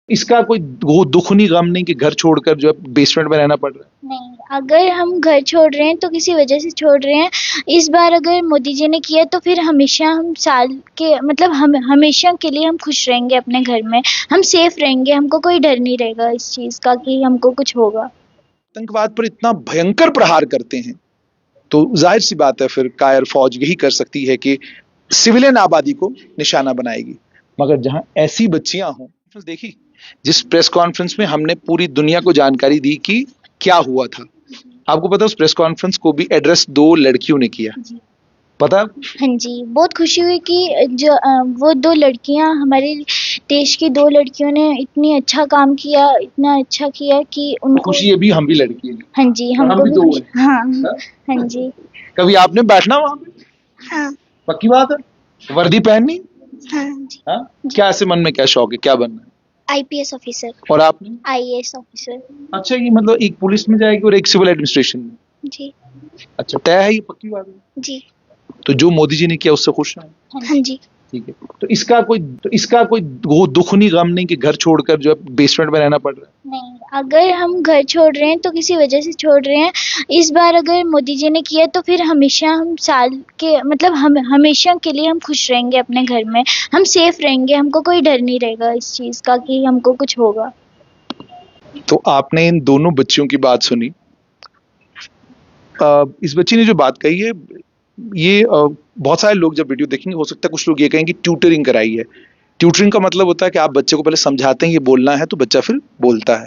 इसका कोई वो दुख नहीं, गम नहीं कि घर छोड़कर जो है बेसमेंट में रहना पड़ रहा है? नहीं, अगर हम घर छोड़ रहे हैं तो किसी वजह से छोड़ रहे हैं। इस बार अगर मोदी जी ने किया तो फिर हमेशा हम साल के मतलब हम हमेशा के लिए हम खुश रहेंगे अपने घर में। हम सेफ रहेंगे, हमको कोई डर नहीं रहेगा इस चीज़ का कि हमको कुछ होगा। आतंकवाद पर इतना भयंकर प्रहार करते हैं तो जाहिर सी बात है फिर कायर फौज यही कर सकती है कि सिविलियन आबादी को निशाना बनाएगी। मगर जहां ऐसी बच्चियां हों, देखी जिस प्रेस कॉन्फ्रेंस में हमने पूरी दुनिया को जानकारी दी कि क्या हुआ था। आपको पता है उस प्रेस कॉन्फ्रेंस को भी एड्रेस 2 लड़कियों ने किया, जी पता? हाँ जी, बहुत खुशी हुई कि जो वो 2 लड़कियां, हमारे देश की 2 लड़कियों ने इतनी अच्छा काम किया, इतना अच्छा किया कि उनको खुशी अभी हम भी लड़की हैं। हाँ जी, और हम हमको भी भी दो खुशी। हैं। हाँ हाँ? हाँ जी। कभी आपने बैठना वहां पे? हाँ पक्की बात है? वर्दी पहननी? हाँ जी। हाँ? क्या ऐसे मन में क्या शौक है, क्या बनना है? आईपीएस ऑफिसर, और आपने? IAS officer. अच्छा, ये मतलब एक पुलिस में जाएगी और एक सिविल एडमिनिस्ट्रेशन में? जी अच्छा, तय है, ये पक्की बात है? जी। तो जो मोदी जी ने किया उससे खुश हैं? हाँ जी। ठीक है। तो इसका कोई वो दुख नहीं, गम नहीं कि घर छोड़कर जो है बेसमेंट में रहना पड़ रहा है? नहीं, अगर हम घर छोड़ रहे हैं तो किसी वजह से छोड़ रहे हैं। इस बार अगर मोदी जी ने किया तो फिर हमेशा हम साल के मतलब हम हमेशा के लिए हम खुश रहेंगे अपने घर में। हम सेफ रहेंगे, हमको कोई डर नहीं रहेगा इस चीज़ का कि हमको कुछ होगा। तो आपने इन दोनों बच्चियों की बात सुनी। इस बच्ची ने जो बात कही है, ये बहुत सारे लोग जब वीडियो देखेंगे हो सकता है कुछ लोग ये कहेंगे कि ट्यूटरिंग कराई है। ट्यूटरिंग का मतलब होता है कि आप बच्चे को पहले समझाते हैं ये बोलना है तो बच्चा फिर बोलता है।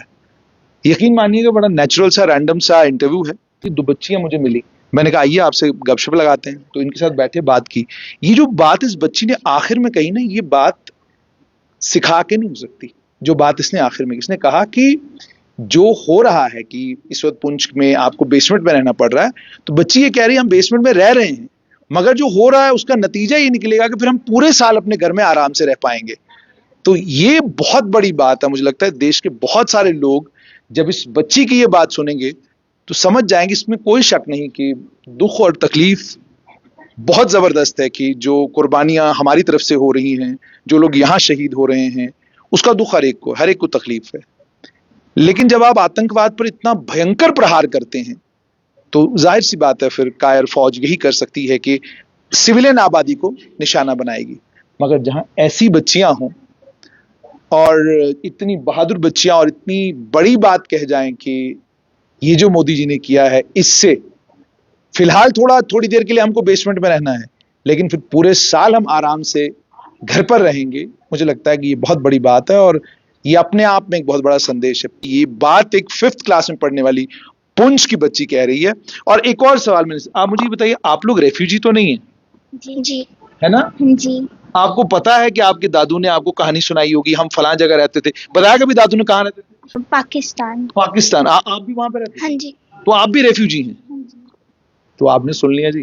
यकीन मानिएगा बड़ा नेचुरल सा रैंडम सा इंटरव्यू है कि 2 बच्चियां मुझे मिली। मैंने कहा आइए आपसे गपशप लगाते हैं, तो इनके साथ बैठे बात की। ये जो बात इस बच्ची ने आखिर में कही ना, ये बात सिखा के नहीं हो सकती। जो बात इसने आखिर में, इसने कहा कि जो हो रहा है कि इस वक्त पुंछ में आपको बेसमेंट में रहना पड़ रहा है, तो बच्ची ये कह रही है हम बेसमेंट में रह रहे हैं, मगर जो हो रहा है उसका नतीजा ये निकलेगा कि फिर हम पूरे साल अपने घर में आराम से रह पाएंगे। तो ये बहुत बड़ी बात है। मुझे लगता है देश के बहुत सारे लोग जब इस बच्ची की ये बात सुनेंगे तो समझ जाएंगे, इसमें कोई शक नहीं कि दुख और तकलीफ बहुत जबरदस्त है कि जो कुर्बानियां हमारी तरफ से हो रही हैं, जो लोग यहाँ शहीद हो रहे हैं, उसका दुख हर एक को तकलीफ है। लेकिन जब आप आतंकवाद पर इतना भयंकर प्रहार करते हैं तो जाहिर सी बात है फिर कायर फौज यही कर सकती है कि सिविलियन आबादी को निशाना बनाएगी। मगर जहां ऐसी बच्चियां हों और इतनी बहादुर बच्चियां और इतनी बड़ी बात कह जाएं कि ये जो मोदी जी ने किया है इससे फिलहाल थोड़ी देर के लिए हमको बेसमेंट में रहना है, लेकिन फिर पूरे साल हम आराम से घर पर रहेंगे, मुझे लगता है कि ये बहुत बड़ी बात है और ये अपने आप में एक बहुत बड़ा संदेश है। ये बात एक 5th क्लास में पढ़ने वाली पुंछ की बच्ची कह रही है। और एक और सवाल मैंने, आप मुझे बताइए, आप लोग रेफ्यूजी तो नहीं है? जी है ना? जी। आपको पता है कि आपके दादू ने आपको कहानी सुनाई होगी हम फलां जगह रहते थे, बताया कभी दादू ने कहाँ रहते थे? पाकिस्तान। पाकिस्तान। आप भी वहां पे रहते थे? हाँ जी। तो आप भी रेफ्यूजी हैं? हाँ जी। तो आपने सुन लिया जी।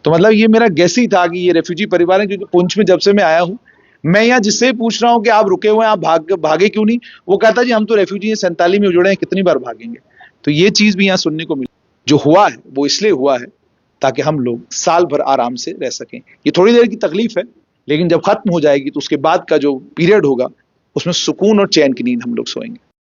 तो मतलब ये मेरा गेस ही था कि ये रेफ्यूजी परिवार है, क्योंकि पुंछ में जब से मैं आया हूँ, मैं यहाँ जिससे पूछ रहा हूँ कि आप रुके हुए हैं, आप भागे क्यों नहीं, वो कहता जी हम तो रेफ्यूजी हैं, 47 में उजड़े हैं, कितनी बार भागेंगे। तो ये चीज भी यहाँ सुनने को मिली। जो हुआ है वो इसलिए हुआ है ताकि हम लोग साल भर आराम से रह सकें। ये थोड़ी देर की तकलीफ है, लेकिन जब खत्म हो जाएगी तो उसके बाद का जो पीरियड होगा उसमें सुकून और चैन की नींद हम लोग सोएंगे।